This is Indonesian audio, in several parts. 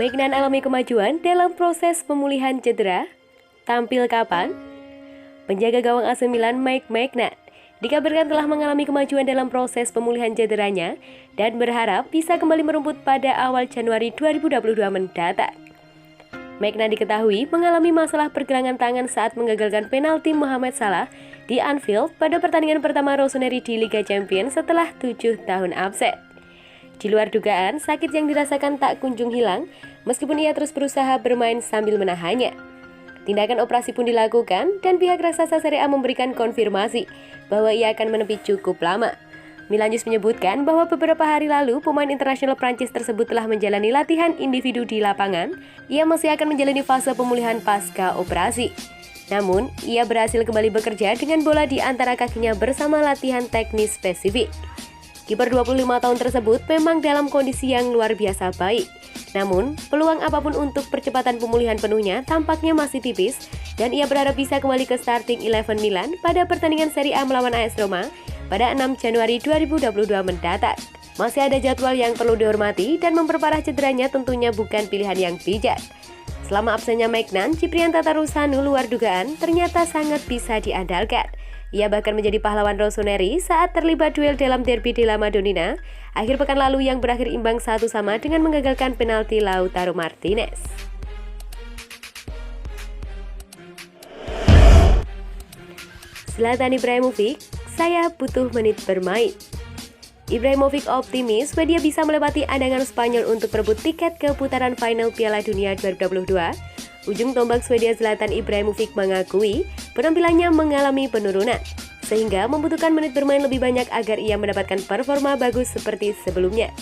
Maignan alami kemajuan dalam proses pemulihan cedera. Tampil kapan? Penjaga gawang AC Milan Mike Maignan dikabarkan telah mengalami kemajuan dalam proses pemulihan cederanya dan berharap bisa kembali merumput pada awal Januari 2022 mendatang. Maignan diketahui mengalami masalah pergelangan tangan saat menggagalkan penalti Mohamed Salah di Anfield pada pertandingan pertama Rossoneri di Liga Champions setelah 7 tahun absen. Di luar dugaan, sakit yang dirasakan tak kunjung hilang meskipun ia terus berusaha bermain sambil menahannya. Tindakan operasi pun dilakukan dan pihak raksasa Serie A memberikan konfirmasi bahwa ia akan menepi cukup lama. Milan News menyebutkan bahwa beberapa hari lalu pemain internasional Prancis tersebut telah menjalani latihan individu di lapangan. Ia masih akan menjalani fase pemulihan pasca operasi. Namun, ia berhasil kembali bekerja dengan bola di antara kakinya bersama latihan teknis spesifik. Kiper 25 tahun tersebut memang dalam kondisi yang luar biasa baik. Namun, peluang apapun untuk percepatan pemulihan penuhnya tampaknya masih tipis dan ia berharap bisa kembali ke starting 11 Milan pada pertandingan Serie A melawan AS Roma pada 6 Januari 2022 mendatang. Masih ada jadwal yang perlu dihormati dan memperparah cederanya tentunya bukan pilihan yang bijak. Selama absennya Maignan, Ciprian Tatarusanu luar dugaan ternyata sangat bisa diandalkan. Ia bahkan menjadi pahlawan Rossoneri saat terlibat duel dalam derby della Madonnina akhir pekan lalu yang berakhir imbang 1-1 dengan menggagalkan penalti Lautaro Martinez. Zlatan Ibrahimovic, saya butuh menit bermain. Ibrahimovic optimis Swedia bisa melewati andalan Spanyol untuk merebut tiket ke putaran final Piala Dunia 2022. Ujung tombak Swedia Zlatan Ibrahimovic mengakui penampilannya mengalami penurunan, sehingga membutuhkan menit bermain lebih banyak agar ia mendapatkan performa bagus seperti sebelumnya.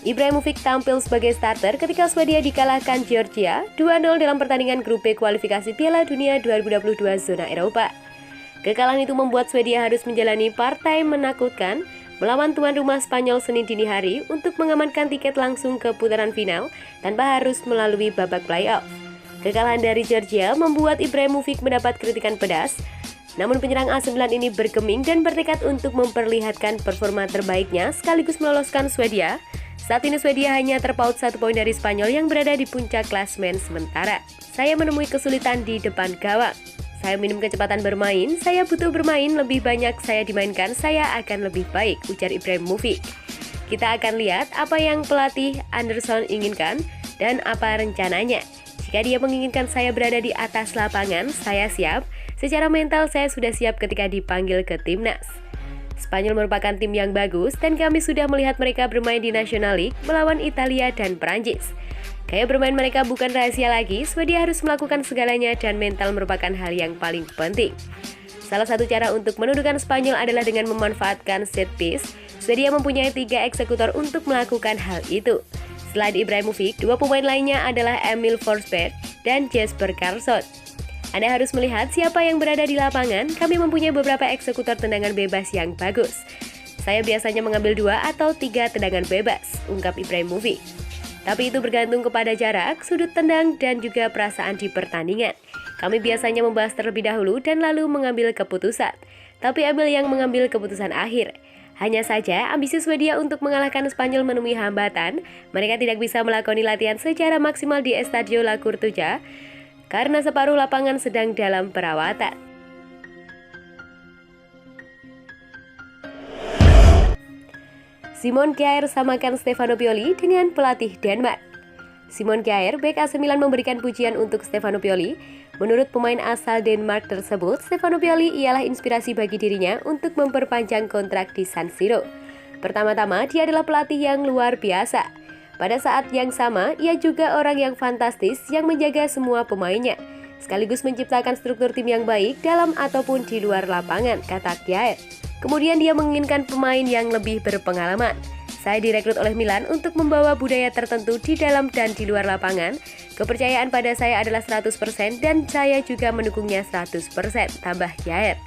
Ibrahimovic tampil sebagai starter ketika Swedia dikalahkan Georgia 2-0 dalam pertandingan grup B kualifikasi Piala Dunia 2022 zona Eropa. Kekalahan itu membuat Swedia harus menjalani partai menakutkan melawan tuan rumah Spanyol Senin dini hari untuk mengamankan tiket langsung ke putaran final tanpa harus melalui babak playoff. Kekalahan dari Georgia membuat Ibrahimovic mendapat kritikan pedas, namun penyerang AC Milan ini bergeming dan bertekad untuk memperlihatkan performa terbaiknya sekaligus meloloskan Swedia. Saat ini Swedia hanya terpaut 1 poin dari Spanyol yang berada di puncak klasemen sementara. Saya menemui kesulitan di depan gawang. Saya minim kecepatan bermain, saya butuh bermain lebih banyak saya dimainkan, saya akan lebih baik, ujar Ibrahimovic. Kita akan lihat apa yang pelatih Anderson inginkan dan apa rencananya. Jika dia menginginkan saya berada di atas lapangan, saya siap. Secara mental saya sudah siap ketika dipanggil ke timnas. Spanyol merupakan tim yang bagus dan kami sudah melihat mereka bermain di National League melawan Italia dan Perancis. Gaya bermain mereka bukan rahasia lagi, Swedia harus melakukan segalanya dan mental merupakan hal yang paling penting. Salah satu cara untuk menundukkan Spanyol adalah dengan memanfaatkan set piece. Swedia mempunyai 3 eksekutor untuk melakukan hal itu. Selain Ibrahimovic, 2 pemain lainnya adalah Emil Forsberg dan Jesper Karlsson. Anda harus melihat siapa yang berada di lapangan, kami mempunyai beberapa eksekutor tendangan bebas yang bagus. Saya biasanya mengambil 2 atau 3 tendangan bebas, ungkap Ibrahimovic. Tapi itu bergantung kepada jarak, sudut tendang, dan juga perasaan di pertandingan. Kami biasanya membahas terlebih dahulu dan lalu mengambil keputusan. Tapi Emil yang mengambil keputusan akhir. Hanya saja, ambisi Swedia untuk mengalahkan Spanyol menemui hambatan. Mereka tidak bisa melakoni latihan secara maksimal di Estadio La Coruña karena separuh lapangan sedang dalam perawatan. Simon Kjaer samakan Stefano Pioli dengan pelatih Denmark. Simon Kjaer, bek AC Milan memberikan pujian untuk Stefano Pioli. Menurut pemain asal Denmark tersebut, Stefano Pioli ialah inspirasi bagi dirinya untuk memperpanjang kontrak di San Siro. Pertama-tama, dia adalah pelatih yang luar biasa. Pada saat yang sama, ia juga orang yang fantastis yang menjaga semua pemainnya, sekaligus menciptakan struktur tim yang baik dalam ataupun di luar lapangan, kata Kjaer. Kemudian dia menginginkan pemain yang lebih berpengalaman. Saya direkrut oleh Milan untuk membawa budaya tertentu di dalam dan di luar lapangan. Kepercayaan pada saya adalah 100% dan saya juga mendukungnya 100%, tambah Kjaer.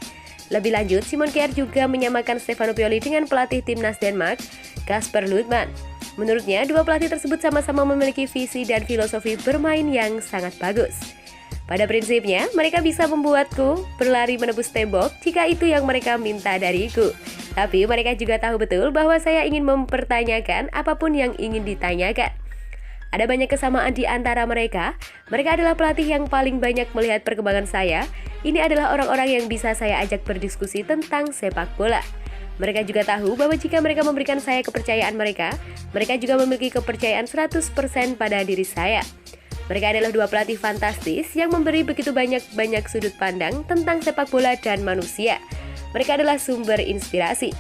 Lebih lanjut, Simon Kjaer juga menyamakan Stefano Pioli dengan pelatih timnas Denmark, Kasper Lundman. Menurutnya, 2 pelatih tersebut sama-sama memiliki visi dan filosofi bermain yang sangat bagus. Pada prinsipnya, mereka bisa membuatku berlari menembus tembok jika itu yang mereka minta dariku. Tapi mereka juga tahu betul bahwa saya ingin mempertanyakan apapun yang ingin ditanyakan. Ada banyak kesamaan di antara mereka. Mereka adalah pelatih yang paling banyak melihat perkembangan saya. Ini adalah orang-orang yang bisa saya ajak berdiskusi tentang sepak bola. Mereka juga tahu bahwa jika mereka memberikan saya kepercayaan mereka juga memiliki kepercayaan 100% pada diri saya. Mereka adalah dua pelatih fantastis yang memberi begitu banyak sudut pandang tentang sepak bola dan manusia. Mereka adalah sumber inspirasi.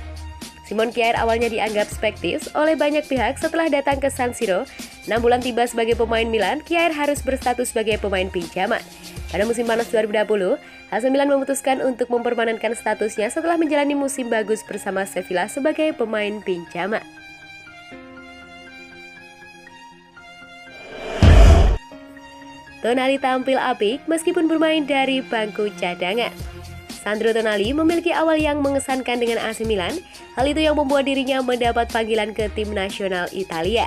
Simon Kjaer awalnya dianggap skeptis oleh banyak pihak setelah datang ke San Siro. 6 bulan tiba sebagai pemain Milan, Kjaer harus berstatus sebagai pemain pinjaman. Pada musim panas 2020, AC Milan memutuskan untuk mempermanenkan statusnya setelah menjalani musim bagus bersama Sevilla sebagai pemain pinjaman. Tonali tampil apik meskipun bermain dari bangku cadangan. Sandro Tonali memiliki awal yang mengesankan dengan AC Milan. Hal itu yang membuat dirinya mendapat panggilan ke tim nasional Italia.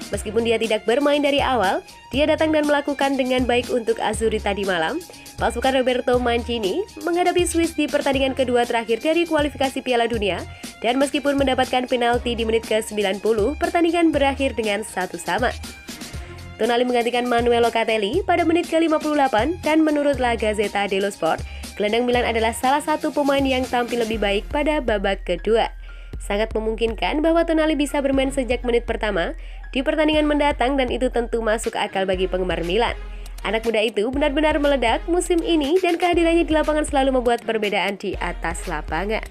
Meskipun dia tidak bermain dari awal, dia datang dan melakukan dengan baik untuk Azzurri tadi malam. Pasukan Roberto Mancini menghadapi Swiss di pertandingan kedua terakhir dari kualifikasi Piala Dunia. Dan meskipun mendapatkan penalti di menit ke-90, pertandingan berakhir dengan 1-1. Tonali menggantikan Manuel Locatelli pada menit ke-58 dan menurut La Gazzetta dello Sport, gelandang Milan adalah salah satu pemain yang tampil lebih baik pada babak kedua. Sangat memungkinkan bahwa Tonali bisa bermain sejak menit pertama di pertandingan mendatang dan itu tentu masuk akal bagi penggemar Milan. Anak muda itu benar-benar meledak musim ini dan kehadirannya di lapangan selalu membuat perbedaan di atas lapangan.